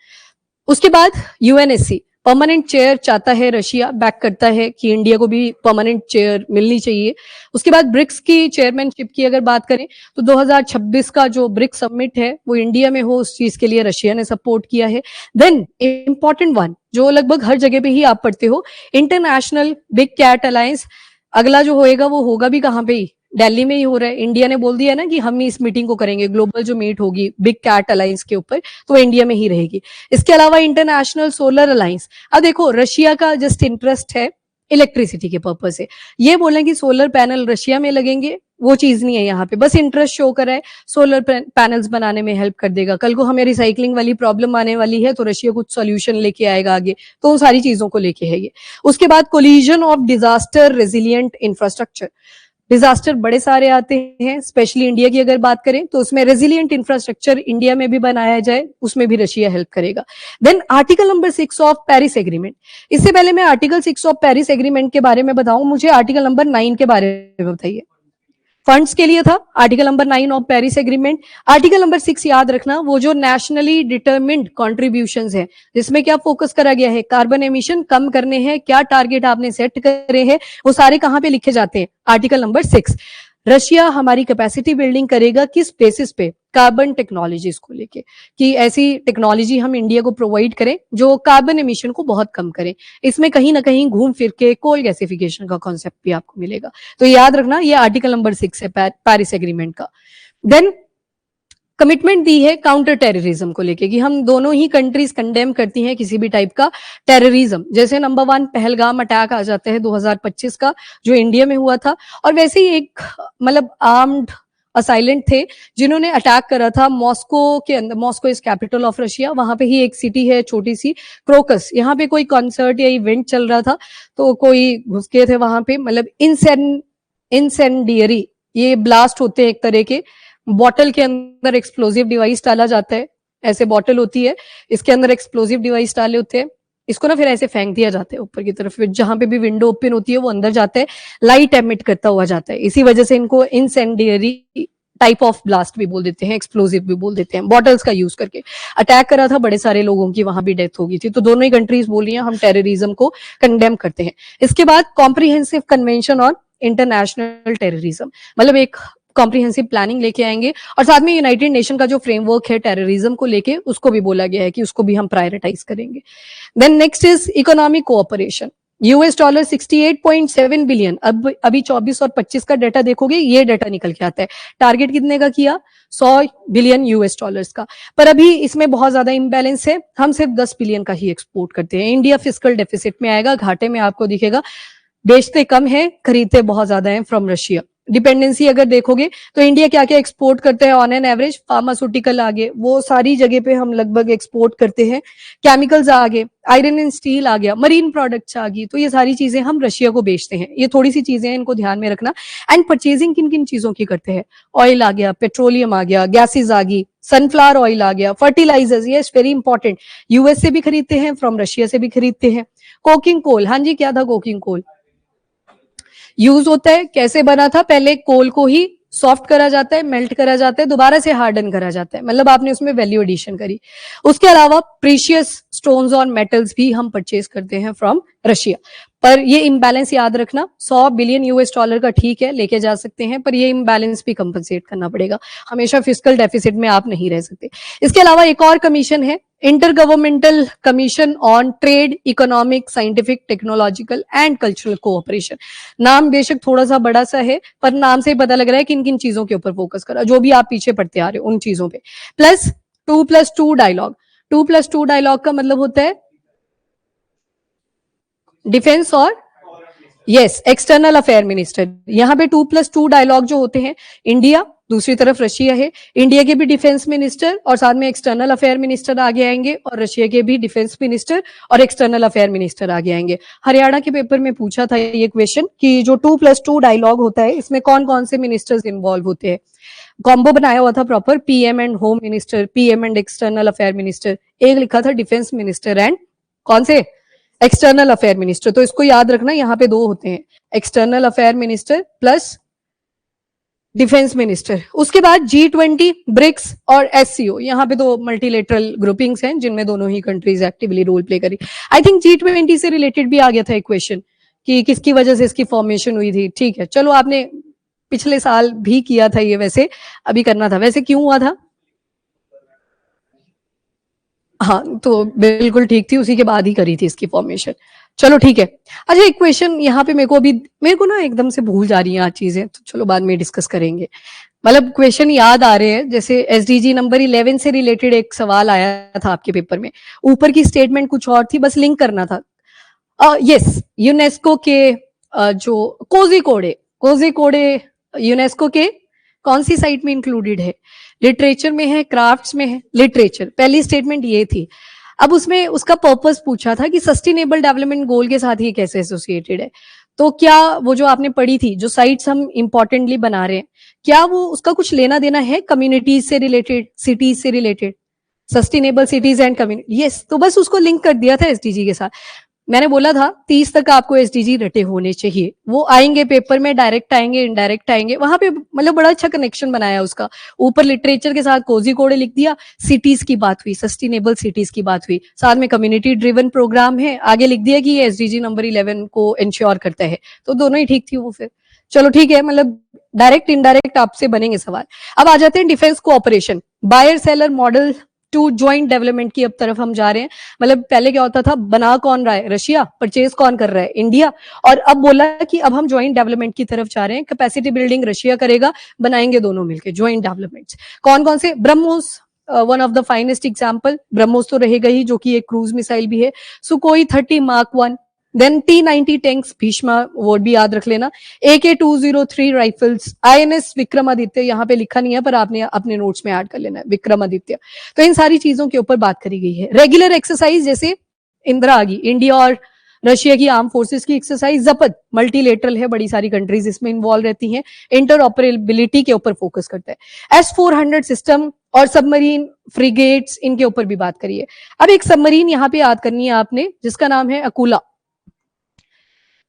उसके बाद UNSC परमानेंट चेयर चाहता है रशिया, बैक करता है कि इंडिया को भी परमानेंट चेयर मिलनी चाहिए। उसके बाद ब्रिक्स की चेयरमैनशिप की अगर बात करें तो 2026 का जो ब्रिक्स समिट है वो इंडिया में हो, उस चीज के लिए रशिया ने सपोर्ट किया है। देन इंपॉर्टेंट वन जो लगभग हर जगह पे ही आप पढ़ते हो, इंटरनेशनल बिग कैट अलायंस। अगला जो होएगा वो होगा भी कहाँ पे? ही दिल्ली में ही हो रहा है। इंडिया ने बोल दिया ना कि हम इस मीटिंग को करेंगे, ग्लोबल जो मीट होगी बिग कैट अलायंस के ऊपर, तो इंडिया में ही रहेगी। इसके अलावा इंटरनेशनल सोलर अलायंस। अब देखो रशिया का जस्ट इंटरेस्ट है इलेक्ट्रिसिटी के पर्पज से, ये बोलें कि सोलर पैनल रशिया में लगेंगे, वो चीज नहीं है यहाँ पे। बस इंटरेस्ट शो करा है, सोलर पैनल्स बनाने में हेल्प कर देगा। कल को हमें रिसाइकलिंग वाली प्रॉब्लम आने वाली है तो रशिया कुछ सोल्यूशन लेके आएगा आगे, तो उन सारी चीजों को लेके है ये। उसके बाद collision of disaster resilient infrastructure. Disaster बड़े सारे आते हैं, स्पेशली इंडिया की अगर बात करें तो उसमें रेजिलियंट इंफ्रास्ट्रक्चर इंडिया में भी बनाया जाए, उसमें भी रशिया हेल्प करेगा। Then article number 6 of Paris agreement. इससे पहले मैं आर्टिकल 6 ऑफ पेरिस एग्रीमेंट के बारे में बताऊं, मुझे आर्टिकल नंबर 9 के बारे में बताइए। फंड्स के लिए था article number 9 of Paris agreement. Article number 6 याद रखना, वो जो नेशनली डिटरमिन्ड कॉन्ट्रीब्यूशंस है, जिसमें क्या फोकस करा गया है? कार्बन एमिशन कम करने हैं, क्या टारगेट आपने सेट करे हैं, वो सारे कहां पे लिखे जाते हैं? Article number 6। रशिया हमारी कैपेसिटी बिल्डिंग करेगा किस बेसिस पे? कार्बन टेक्नोलॉजीज को लेके, कि ऐसी टेक्नोलॉजी हम इंडिया को प्रोवाइड करें जो कार्बन एमिशन को बहुत कम करे। इसमें कहीं ना कहीं घूम फिर के कोल गैसिफिकेशन का कॉन्सेप्ट भी आपको मिलेगा, तो याद रखना ये आर्टिकल नंबर 6 है पेरिस एग्रीमेंट का। देन कमिटमेंट दी है काउंटर टेररिज्म को लेके, कि हम दोनों ही कंट्रीज कंडेम करती हैं किसी भी टाइप का टेररिज्म। जैसे नंबर 1 पहलगाम अटैक आ जाता है 2025 का, जो इंडिया में हुआ था, और वैसे ही एक मतलब आर्म्ड असाइलेंट थे जिन्होंने अटैक करा था मॉस्को के अंदर। Moscow is capital of Russia, वहां पे ही एक सिटी है छोटी सी क्रोकस, यहाँ पे कोई कॉन्सर्ट या इवेंट चल रहा था, तो कोई घुस गए थे वहां पे। मतलब इंसेंडियरी ये ब्लास्ट होते हैं एक तरह के, बॉटल के अंदर एक्सप्लोजिव डिवाइस डाला जाता है, ऐसे बॉटल होती है, इसके अंदर एक्सप्लोजिव डिवाइस डाले होते हैं, इसको ना फिर ऐसे फेंक दिया जाता है ऊपर की तरफ, जहां पे भी विंडो ओपन होती है वो अंदर जाता है, लाइट एमिट करता हुआ जाता है। इसी वजह से इनको इंसेंडियरी टाइप ऑफ ब्लास्ट भी बोल देते हैं, एक्सप्लोजिव भी बोल देते हैं। बॉटल्स का यूज करके अटैक करा था, बड़े सारे लोगों की वहां भी डेथ हो गई थी। तो दोनों ही कंट्रीज बोल रही हैं हम टेररिज्म को कंडेम करते हैं। इसके बाद comprehensive convention on international terrorism, मतलब एक कॉम्प्रिहेंसिव प्लानिंग लेके आएंगे, और साथ में यूनाइटेड नेशन का जो फ्रेमवर्क है टेररिज्म को लेके, उसको भी बोला गया है कि उसको भी हम प्रायोरिटाइज करेंगे। Then next is economic cooperation, $68.7 billion. अब अभी 24 और 25 का डाटा देखोगे, ये डाटा निकल के आता है। टारगेट कितने का किया? $100 बिलियन का। पर अभी इसमें बहुत ज्यादा इम्बैलेंस है, हम सिर्फ 10 बिलियन का ही एक्सपोर्ट करते हैं। इंडिया फिस्कल डेफिसिट में आएगा, घाटे में आपको दिखेगा। बेचते कम है, खरीदते बहुत ज्यादा है फ्रॉम रशिया। डिपेंडेंसी अगर देखोगे तो इंडिया क्या क्या एक्सपोर्ट करते हैं ऑन एन एवरेज? फार्मास्यूटिकल आगे, वो सारी जगह पे हम लगभग एक्सपोर्ट करते हैं। केमिकल्स आगे, आयरन एंड स्टील आ गया, मरीन प्रोडक्ट्स आ गई, तो ये सारी चीजें हम रशिया को बेचते हैं। ये थोड़ी सी चीजें हैं, इनको ध्यान में रखना। एंड परचेजिंग किन किन चीजों की करते हैं? ऑयल आ गया, पेट्रोलियम आ गया, गैसेज आ गई, सनफ्लावर ऑयल आ गया, फर्टिलाइजर्स, ये वेरी इंपॉर्टेंट, यूएस से भी खरीदते हैं, फ्रॉम रशिया से भी खरीदते हैं। कोकिंग कोल, हाँ जी क्या था कोकिंग कोल? यूज होता है, कैसे बना था? पहले कोल को ही सॉफ्ट करा जाता है, मेल्ट करा जाता है, दोबारा से हार्डन करा जाता है, मतलब आपने उसमें वैल्यू एडिशन करी। उसके अलावा प्रीशियस स्टोन्स और मेटल्स भी हम परचेज करते हैं फ्रॉम रशिया। पर ये इम्बैलेंस याद रखना, 100 बिलियन यूएस डॉलर का ठीक है, लेके जा सकते हैं, पर ये इम्बैलेंस भी कंपनसेट करना पड़ेगा, हमेशा फिस्कल डेफिसिट में आप नहीं रह सकते। इसके अलावा एक और कमीशन है, inter governmental commission on trade, economic, scientific, technological and cultural cooperation. नाम बेशक थोड़ा सा बड़ा सा है, पर नाम से ही पता लग रहा है किन किन चीजों के ऊपर फोकस करा, जो भी आप पीछे पढ़ते आ रहे हो उन चीजों पे। प्लस 2+2 डायलॉग, 2+2 डायलॉग का मतलब होता है डिफेंस और यस एक्सटर्नल अफेयर मिनिस्टर। यहाँ पे 2+2 डायलॉग जो होते हैं, इंडिया, दूसरी तरफ रशिया है, इंडिया के भी डिफेंस मिनिस्टर और साथ में एक्सटर्नल अफेयर मिनिस्टर आगे आएंगे, और रशिया के भी डिफेंस मिनिस्टर और एक्सटर्नल अफेयर मिनिस्टर आगे आएंगे। हरियाणा के पेपर में पूछा था ये क्वेश्चन कि जो 2+2 डायलॉग होता है, इसमें कौन कौन से मिनिस्टर्स इन्वॉल्व होते हैं। कॉम्बो बनाया हुआ था proper, PM and home minister, PM and external affair minister, एक लिखा था डिफेंस मिनिस्टर एंड कौन से एक्सटर्नल अफेयर मिनिस्टर। तो इसको याद रखना, यहाँ पे दो होते हैं, external affair minister plus defence minister. उसके बाद G20, ब्रिक्स और SCO, यहाँ पे दो मल्टीलेटरल ग्रुपिंग्स हैं जिनमें दोनों ही कंट्रीज एक्टिवली रोल प्ले करी। आई थिंक G20 से रिलेटेड भी आ गया था एक क्वेश्चन कि किसकी वजह से इसकी फॉर्मेशन हुई थी। ठीक है, चलो आपने पिछले साल भी किया था ये, वैसे अभी करना था। वैसे क्यों हुआ था? हाँ, तो बिल्कुल ठीक थी, उसी के बाद ही करी थी इसकी फॉर्मेशन। चलो ठीक है। अच्छा, एक क्वेश्चन यहाँ पे मेरे को ना एकदम से भूल जा रही हैं आज चीजें, तो चलो बाद में डिस्कस करेंगे। मतलब क्वेश्चन याद आ रहे हैं, जैसे SDG नंबर 11 से रिलेटेड एक सवाल आया था आपके पेपर में, ऊपर की स्टेटमेंट कुछ और थी, बस लिंक करना था। यस, यूनेस्को के जो कोझिकोडे यूनेस्को के कौन सी साइट में इंक्लूडेड है? लिटरेचर में है, क्राफ्ट्स में है? लिटरेचर, पहली स्टेटमेंट ये थी। अब उसमें उसका पर्पस पूछा था कि सस्टेनेबल डेवलपमेंट गोल के साथ ये कैसे एसोसिएटेड है। तो क्या वो जो आपने पढ़ी थी, जो साइट्स हम इंपॉर्टेंटली बना रहे हैं, क्या वो उसका कुछ लेना देना है कम्युनिटीज से रिलेटेड, सिटीज से related, sustainable cities and community? Yes, तो बस उसको लिंक कर दिया था एसडीजी के साथ। मैंने बोला था 30 तक आपको एसडीजी रटे होने चाहिए, वो आएंगे पेपर में, डायरेक्ट आएंगे, इनडायरेक्ट आएंगे, वहां पे मतलब बड़ा अच्छा कनेक्शन बनाया उसका। ऊपर लिटरेचर के साथ कोझिकोडे लिख दिया, सिटीज की बात हुई, सस्टेनेबल सिटीज की बात हुई, साथ में कम्युनिटी ड्रिवन प्रोग्राम है, आगे लिख दिया कि ये एसडीजी नंबर 11 को इंश्योर करता है। तो दोनों ही ठीक थी वो फिर। चलो ठीक है, मतलब डायरेक्ट इनडायरेक्ट आपसे बनेंगे सवाल। अब आ जाते हैं defence cooperation, buyer seller model to joint development की अब तरफ हम जा रहे हैं। मतलब पहले क्या होता था, बना कौन रहा है? रशिया। परचेज कौन कर रहा है? इंडिया। और अब बोला कि अब हम ज्वाइंट डेवलपमेंट की तरफ जा रहे हैं, कैपेसिटी बिल्डिंग रशिया करेगा, बनाएंगे दोनों मिलकर ज्वाइंट डेवलपमेंट्स। कौन कौन से? BrahMos, one of the finest example, BrahMos तो रहेगा ही, जो कि एक क्रूज मिसाइल भी है। Sukhoi 30 Mark 1, then T-90 tanks, Bhishma word भी याद रख लेना, AK-203 राइफल्स, INS विक्रमादित्य, यहाँ पे लिखा नहीं है पर आपने अपने नोट्स में ऐड कर लेना है, विक्रमादित्य। तो इन सारी चीजों के ऊपर बात करी गई है। रेगुलर एक्सरसाइज जैसे इंदिरा आ गई, इंडिया और रशिया की आर्म फोर्सेस की एक्सरसाइज, जपद मल्टीलेटरल है, बड़ी सारी कंट्रीज इसमें इन्वॉल्व रहती हैं, इंटरऑपरेबिलिटी के ऊपर फोकस करता है। S-400 सिस्टम और सबमरीन फ्रिगेट्स, इनके ऊपर भी बात करिए। अब एक सबमरीन यहाँ पे याद करनी है आपने, जिसका नाम है अकूला।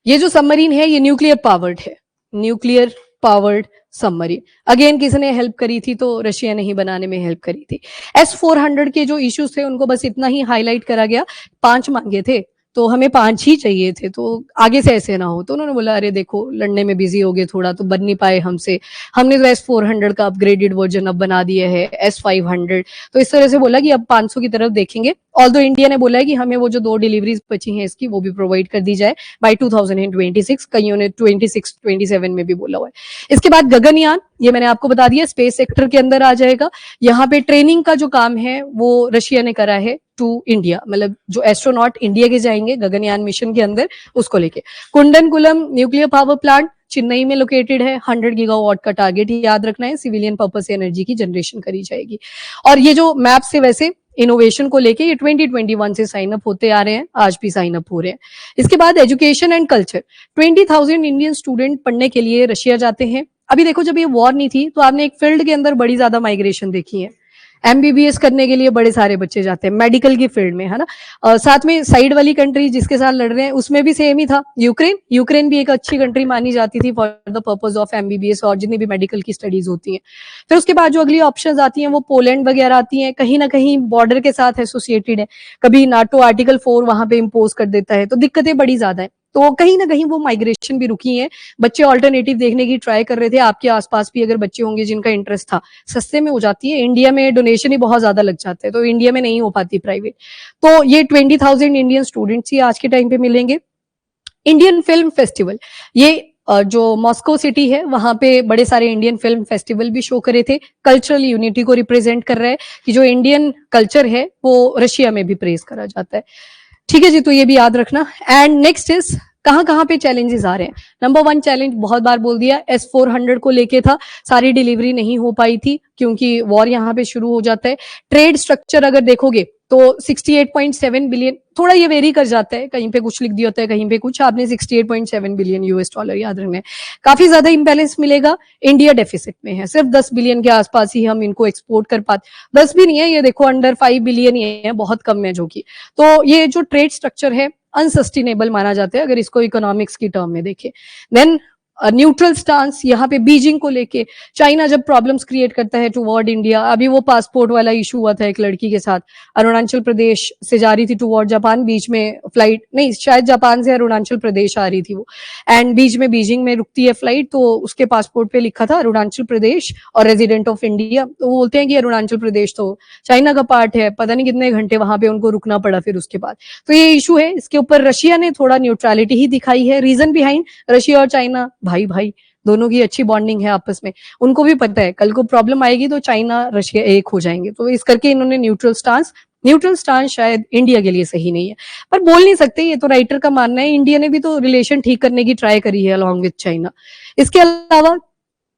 ये जो सबमरीन है ये न्यूक्लियर पावर्ड है, न्यूक्लियर पावर्ड सबमरीन। अगेन किसी ने हेल्प करी थी, तो रशिया ने ही बनाने में हेल्प करी थी। S-400 के जो इश्यूज थे उनको बस इतना ही हाईलाइट करा गया, 5 मांगे थे तो हमें 5 ही चाहिए थे, तो आगे से ऐसे ना हो। तो उन्होंने बोला अरे देखो लड़ने में बिजी हो गए थोड़ा, तो बन नहीं पाए हमसे, हमने तो S-400 का अपग्रेडेड वर्जन अब बना दिया है, S-500। तो इस तरह से बोला कि अब 500 की तरफ देखेंगे। ऑल्दो इंडिया ने बोला है कि हमें वो जो 2 डिलीवरीज बची हैं इसकी, वो भी प्रोवाइड कर दी जाए बाय 2026, कईयों ने 26-27 में भी बोला हुआ है। इसके बाद गगनयान, ये मैंने आपको बता दिया, स्पेस सेक्टर के अंदर आ जाएगा। यहाँ पे ट्रेनिंग का जो काम है वो रशिया ने करा है टू इंडिया, मतलब जो एस्ट्रोनॉट इंडिया के जाएंगे गगनयान मिशन के अंदर, उसको लेके। कुंडनकुलम न्यूक्लियर पावर प्लांट चेन्नई में लोकेटेड है, 100 गीगावाट का टारगेट ही याद रखना है, सिविलियन पर्पस से एनर्जी की जनरेशन करी जाएगी। और ये जो मैप से वैसे इनोवेशन को लेके ये 2021 से साइन अप होते आ रहे हैं, आज भी साइन अप हो रहे हैं। इसके बाद education and culture, 20,000 Indian student पढ़ने के लिए रशिया जाते हैं। अभी देखो जब ये वॉर नहीं थी तो आपने एक फील्ड के अंदर बड़ी ज्यादा माइग्रेशन देखी है, MBBS करने के लिए बड़े सारे बच्चे जाते हैं, मेडिकल की फील्ड में, है ना। साथ में साइड वाली कंट्री जिसके साथ लड़ रहे हैं उसमें भी सेम ही था, यूक्रेन भी एक अच्छी कंट्री मानी जाती थी for the purpose of MBBS और जितनी भी मेडिकल की स्टडीज होती हैं। फिर उसके बाद जो अगली ऑप्शंस आती हैं वो पोलैंड वगैरह आती हैं, कहीं ना कहीं बॉर्डर के साथ एसोसिएटेड है, कभी नाटो आर्टिकल 4 वहां पे इम्पोज कर देता है, तो दिक्कतें बड़ी ज्यादा है। तो कहीं ना कहीं वो माइग्रेशन भी रुकी है, बच्चे ऑल्टरनेटिव देखने की ट्राई कर रहे थे। आपके आसपास भी अगर बच्चे होंगे जिनका इंटरेस्ट था, सस्ते में हो जाती है, इंडिया में डोनेशन ही बहुत ज्यादा लग जाते हैं, तो इंडिया में नहीं हो पाती प्राइवेट। तो ये 20,000 इंडियन स्टूडेंट्स ही आज के टाइम पे मिलेंगे। इंडियन फिल्म फेस्टिवल, ये जो मॉस्को सिटी है वहां पे बड़े सारे इंडियन फिल्म फेस्टिवल भी शो करे थे। कल्चरल यूनिटी को रिप्रेजेंट कर रहा है कि जो इंडियन कल्चर है वो रशिया में भी प्रेज करा जाता है। ठीक है जी, तो ये भी याद रखना। एंड नेक्स्ट इज कहां कहां पे चैलेंजेस आ रहे हैं। नंबर 1 चैलेंज बहुत बार बोल दिया, S-400 को लेके था, सारी डिलीवरी नहीं हो पाई थी क्योंकि वॉर यहाँ पे शुरू हो जाता है। ट्रेड स्ट्रक्चर अगर देखोगे तो 68.7 बिलियन, थोड़ा ये वेरी कर जाता है, कहीं पे कुछ लिख दिया होता है, कहीं पे कुछ, आपने 68.7 बिलियन यूएस डॉलर याद रखना है। काफी ज्यादा इंबैलेंस मिलेगा, इंडिया डेफिसिट में है, सिर्फ 10 बिलियन के आसपास ही हम इनको एक्सपोर्ट कर पाते, 10 भी नहीं है, ये देखो अंडर 5 बिलियन ही है, बहुत कम है जो कि। तो ये जो ट्रेड स्ट्रक्चर है अनसस्टेनेबल माना जाता है अगर इसको इकोनॉमिक्स की टर्म में देखें। देन न्यूट्रल स्टांस यहाँ पे बीजिंग को लेके, चाइना जब प्रॉब्लम्स क्रिएट करता है टुवर्ड इंडिया, अभी वो पासपोर्ट वाला इशू हुआ था एक लड़की के साथ, अरुणाचल प्रदेश से जा रही थी टुवर्ड जापान, बीच में फ्लाइट नहीं, शायद जापान से अरुणाचल प्रदेश आ रही थी वो, एंड बीच में बीजिंग में रुकती है फ्लाइट, तो उसके पासपोर्ट पे लिखा था अरुणाचल प्रदेश और रेजिडेंट ऑफ इंडिया, तो वो बोलते हैं कि अरुणाचल प्रदेश तो चाइना का पार्ट है, पता नहीं कितने घंटे वहां पे उनको रुकना पड़ा फिर उसके बाद। तो ये इशू है, इसके ऊपर रशिया ने थोड़ा न्यूट्रलिटी ही दिखाई है। रीजन बिहाइंड, रशिया और चाइना भाई भाई दोनों की अच्छी बॉन्डिंग है आपस में, उनको भी पता है कल को प्रॉब्लम आएगी तो चाइना रशिया एक हो जाएंगे, तो इस करके इन्होंने न्यूट्रल स्टांस शायद इंडिया के लिए सही नहीं है, पर बोल नहीं सकते, ये तो राइटर का मानना है। इंडिया ने भी तो रिलेशन ठीक करने की ट्राई करी है अलॉन्ग विद चाइना। इसके अलावा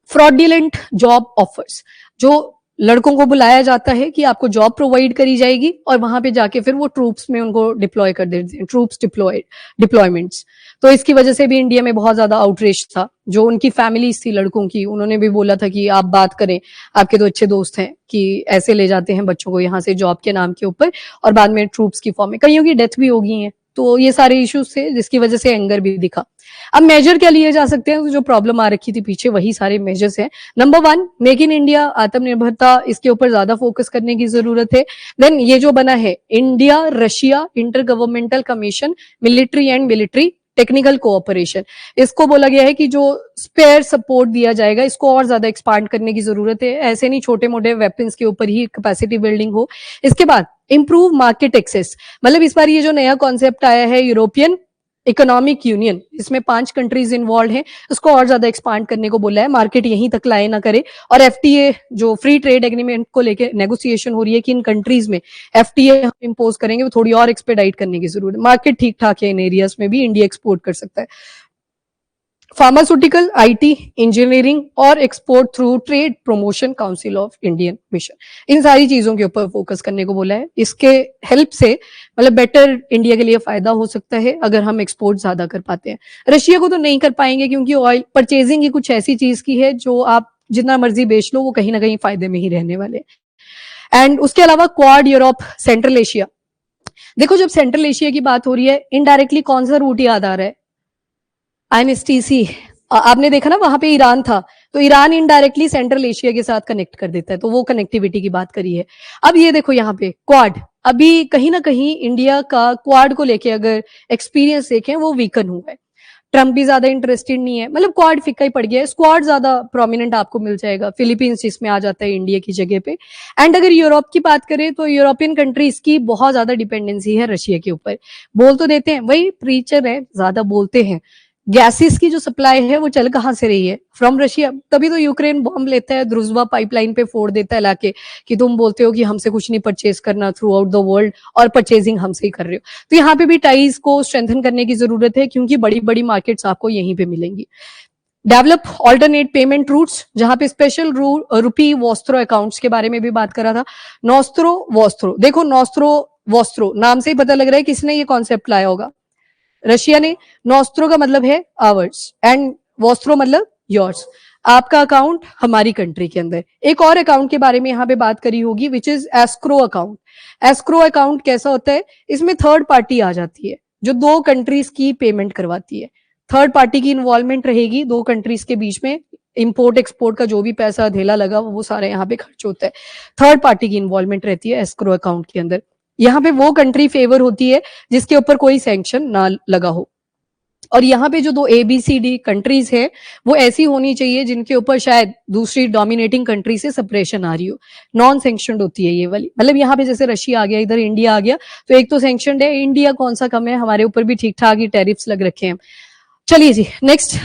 फ्रॉडुलेंट जॉब ऑफर्स, जो लड़कों को बुलाया जाता है कि आपको जॉब प्रोवाइड करी जाएगी और वहां पे जाके फिर वो ट्रूप्स में उनको डिप्लॉय कर देते हैं, ट्रूप्स डिप्लॉयमेंट्स। तो इसकी वजह से भी इंडिया में बहुत ज्यादा आउटरीच था। जो उनकी फैमिलीज थी लड़कों की, उन्होंने भी बोला था कि आप बात करें, आपके तो अच्छे दोस्त हैं, कि ऐसे ले जाते हैं बच्चों को यहाँ से जॉब के नाम के ऊपर और बाद में ट्रूप्स की फॉर्म में, कईयों की डेथ भी हो गई है। तो ये सारे इश्यूज थे जिसकी वजह से एंगर भी दिखा। अब मेजर क्या लिए जा सकते हैं, जो प्रॉब्लम आ रखी थी पीछे वही सारे मेजर्स हैं। नंबर 1 मेक इन इंडिया, आत्मनिर्भरता, इसके ऊपर ज्यादा फोकस करने की जरूरत है। देन ये जो बना है India Russia inter governmental commission military and military technical cooperation, इसको बोला गया है कि जो स्पेयर सपोर्ट दिया जाएगा इसको और ज्यादा एक्सपांड करने की जरूरत है। ऐसे नहीं छोटे मोटे वेपन्स के ऊपर ही कैपेसिटी बिल्डिंग हो। इसके बाद इंप्रूव मार्केट एक्सेस, मतलब इस बार ये जो नया कॉन्सेप्ट आया है यूरोपियन इकोनॉमिक यूनियन, इसमें 5 कंट्रीज इन्वॉल्व हैं, उसको और ज्यादा एक्सपांड करने को बोला है, मार्केट यहीं तक लाए ना करे। और एफटीए जो फ्री ट्रेड एग्रीमेंट को लेके नेगोशिएशन हो रही है कि इन कंट्रीज में एफटीए हम इंपोज करेंगे, वो थोड़ी और एक्सपेडाइट करने की जरूरत है। मार्केट ठीक ठाक है इन एरियाज में भी, इंडिया एक्सपोर्ट कर सकता है। फार्मास्यूटिकल, आईटी, इंजीनियरिंग और export through trade promotion council of Indian mission, इन सारी चीजों के ऊपर फोकस करने को बोला है। इसके हेल्प से मतलब बेटर इंडिया के लिए फायदा हो सकता है अगर हम एक्सपोर्ट ज्यादा कर पाते हैं। रशिया को तो नहीं कर पाएंगे क्योंकि ऑयल परचेजिंग ही कुछ ऐसी चीज की है जो आप जितना मर्जी बेच लो वो कहीं ना कहीं फायदे में ही रहने वाले। एंड उसके अलावा क्वाड, यूरोप, सेंट्रल एशिया, देखो जब सेंट्रल एशिया की बात हो रही है इनडायरेक्टली कौन सा रूट याद आ रहा है, INSTC, आपने देखा ना वहां पे ईरान था, तो ईरान इनडायरेक्टली सेंट्रल एशिया के साथ कनेक्ट कर देता है, तो वो कनेक्टिविटी की बात करी है। अब ये देखो यहाँ पे क्वाड, अभी कहीं ना कहीं इंडिया का क्वाड को लेके अगर एक्सपीरियंस देखें वो वीकन हुआ है, ट्रम्प भी ज्यादा इंटरेस्टेड नहीं है, मतलब क्वाड फिक्का ही पड़ गया है। स्क्वाड ज्यादा प्रोमिनेंट आपको मिल जाएगा, फिलीपींस इसमें आ जाता है इंडिया की जगह पे। एंड अगर यूरोप की बात करें तो यूरोपियन कंट्रीज की बहुत ज्यादा डिपेंडेंसी है रशिया के ऊपर। बोल तो देते हैं, वही प्रीचर है, ज्यादा बोलते हैं। गैसेस की जो सप्लाई है वो चल कहां से रही है, फ्रॉम रशिया, तभी तो यूक्रेन बॉम्ब लेता है, द्रुजवा पाइपलाइन पे फोड़ देता है लाके, कि तुम बोलते हो कि हमसे कुछ नहीं परचेज करना थ्रू आउट द वर्ल्ड और परचेजिंग हमसे ही कर रहे हो। तो यहाँ पे भी टाइज को स्ट्रेंथन करने की जरूरत है क्योंकि बड़ी बड़ी मार्केट्स आपको यहीं पे मिलेंगी। डेवलप ऑल्टरनेट पेमेंट रूट्स, जहां पे स्पेशल रुपी वॉस्त्रो अकाउंट्स के बारे में भी बात करा था। नॉस्त्रो वॉस्त्रो, देखो नॉस्त्रो वॉस्त्रो नाम से ही पता लग रहा है किसने ये कॉन्सेप्ट लाया होगा, रशिया ने। नॉस्त्रो का मतलब है आवर्स एंड वॉस्त्रो मतलब योर्स, आपका अकाउंट हमारी कंट्री के अंदर। एक और अकाउंट के बारे में यहाँ पे बात करी होगी which is escrow account. Escrow account कैसा होता है, इसमें थर्ड पार्टी आ जाती है जो 2 कंट्रीज की पेमेंट करवाती है, थर्ड पार्टी की इन्वॉल्वमेंट रहेगी 2 कंट्रीज के बीच में, इंपोर्ट एक्सपोर्ट का जो भी पैसा धेला लगा वो सारा यहाँ पे खर्च होता है, थर्ड पार्टी की इन्वॉल्वमेंट रहती है एस्क्रो अकाउंट के अंदर। यहाँ पे वो कंट्री फेवर होती है जिसके ऊपर कोई सैंक्शन ना लगा हो। और यहाँ पे जो दो ABCD कंट्रीज है वो ऐसी होनी चाहिए जिनके ऊपर शायद दूसरी डोमिनेटिंग कंट्री से सेपरेशन आ रही हो, नॉन सैंक्शनड होती है ये वाली। मतलब यहाँ पे जैसे रशिया आ गया, इधर इंडिया आ गया, तो एक तो सैंक्शनड है, इंडिया कौन सा कम है, हमारे ऊपर भी ठीक ठाक ही टैरिफ्स लग रखे हैं। चलिए जी नेक्स्ट,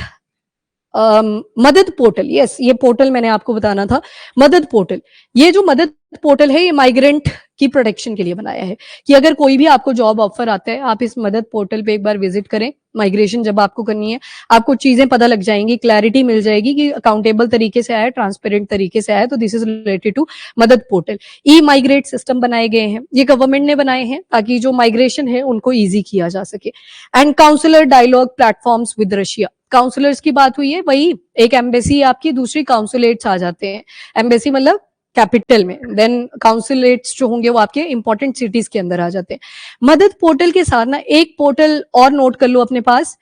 मदद पोर्टल। यस, ये पोर्टल मैंने आपको बताना था, मदद पोर्टल। ये जो मदद पोर्टल है ये माइग्रेंट की प्रोटेक्शन के लिए बनाया है कि अगर कोई भी आपको जॉब ऑफर आता है, आप इस मदद पोर्टल पे एक बार विजिट करें। माइग्रेशन जब आपको करनी है, आपको चीजें पता लग जाएंगी, क्लैरिटी मिल जाएगी कि अकाउंटेबल तरीके से आया, ट्रांसपेरेंट तरीके से आया, तो दिस इज रिलेटेड टू मदद पोर्टल। ई माइग्रेट सिस्टम बनाए गए हैं, ये गवर्नमेंट ने बनाए हैं ताकि जो माइग्रेशन है उनको ईजी किया जा सके। And counsellor dialogue platforms with Russia, counsellors की बात हुई है, वही एक एम्बेसी आपकी, दूसरी काउंसुलेट्स आ जाते हैं। एम्बेसी मतलब कैपिटल में, देन काउंसुलेट्स जो होंगे वो आपके इंपॉर्टेंट सिटीज के अंदर आ जाते हैं। मदद पोर्टल के साथ ना एक पोर्टल और नोट कर लो अपने पास,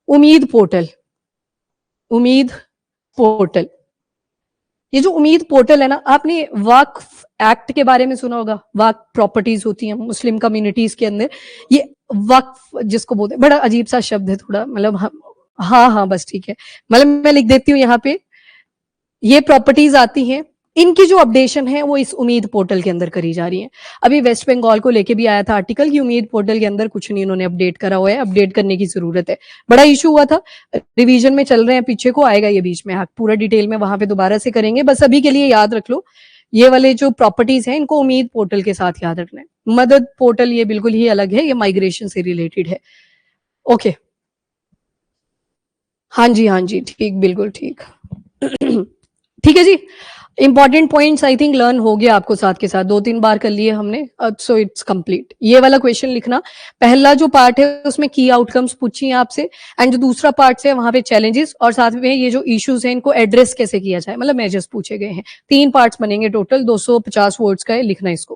उम्मीद पोर्टल। उम्मीद पोर्टल, ये जो उम्मीद पोर्टल है ना, आपने वक्फ एक्ट के बारे में सुना होगा, वक्फ प्रॉपर्टीज होती हैं मुस्लिम कम्युनिटीज के अंदर, ये वक्फ जिसको बोलते हैं, बड़ा अजीब सा शब्द है थोड़ा, मतलब हाँ बस ठीक है, मतलब मैं लिख देती हूँ यहाँ पे, ये प्रॉपर्टीज आती हैं, इनकी जो अपडेशन है वो इस उम्मीद पोर्टल के अंदर करी जा रही है। अभी वेस्ट बंगाल को लेके भी आया था आर्टिकल कि उम्मीद पोर्टल के अंदर कुछ नहीं उन्होंने अपडेट करा हुआ है, अपडेट करने की जरूरत है, बड़ा इशू हुआ था, रिवीजन में चल रहे हैं, पीछे को आएगा ये बीच में, पूरा डिटेल में वहां पे दोबारा से करेंगे। बस अभी के लिए याद रख लो, ये वाले जो प्रॉपर्टीज हैं इनको उम्मीद पोर्टल के साथ याद रखना है। मदद पोर्टल ये बिल्कुल ही अलग है, ये माइग्रेशन से रिलेटेड है। ओके, हाँ जी ठीक, बिल्कुल ठीक। ठीक है जी, important points I think learn हो गया आपको, साथ के साथ 2-3 बार कर लिए हमने, सो इट्स कंप्लीट। ये वाला क्वेश्चन लिखना, पहला जो पार्ट है उसमें की आउटकम्स पूछी हैं आपसे, एंड जो दूसरा पार्ट है वहां पे चैलेंजेस, और साथ में ये जो इश्यूज हैं इनको एड्रेस कैसे किया जाए, मतलब मेजर्स पूछे गए हैं। 3 पार्ट्स बनेंगे टोटल, 250 वर्ड्स का है, लिखना इसको।